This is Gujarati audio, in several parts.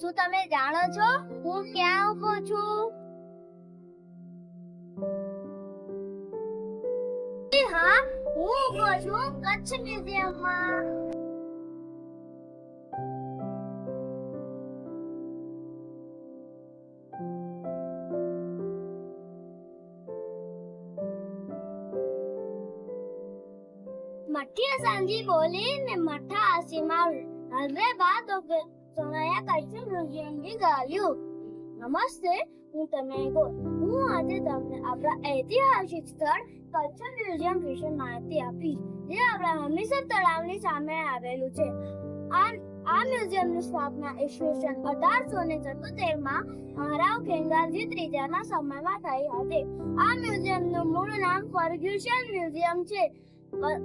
શું તમે જાણો છો હું ક્યાં ઊભો છું? હા, હું ઊભો છું કચ્છ મ્યુઝિયમમાં. मठिया सांझी बोली ने मठा आसीमाल हरे बात ओके सोनाया कच्छ म्यूजियम की गालियो. नमस्ते, હું તમે હું આજે તમને આપણા ઐતિહાસિક સ્થળ કચ્છ મ્યુઝિયમ વિશે માહિતી આપીશ, જે આપણા હમીરસર તળાવની સામે આવેલું છે. આ મ્યુઝિયમની સ્થાપના ઈસવીસન 1877 માં મહારાવ ખેંગારજી ત્રીજાના સમયમાં થઈ હતી. આ મ્યુઝિયમનું મૂળ નામ ફર્ગ્યુસન મ્યુઝિયમ છે.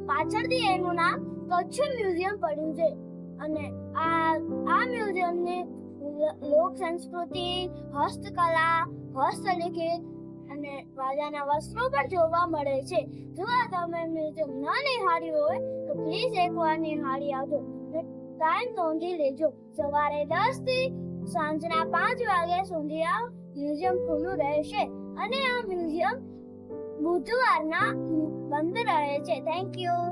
પાછળથી એનું નામ કચ્છ મ્યુઝિયમ પડ્યું છે. અને આ મ્યુઝિયમને લોક સંસ્કૃતિ, હસ્તકલા, હસ્તલિખિત અને રાજાના વસ્ત્રો પણ જોવા મળે છે. જો તમે મ્યુઝિયમ ન નિહાળ્યું હોય તો પ્લીઝ એકવાર નિહાળી આવજો. ટાઈમ નોંધી લેજો. સવારે 10 થી સાંજના 5 વાગ્યા સુધી આ મ્યુઝિયમ ખુલ્લું રહેશે અને આ મ્યુઝિયમ બુધવારના બંધ રહે છે. Thank you.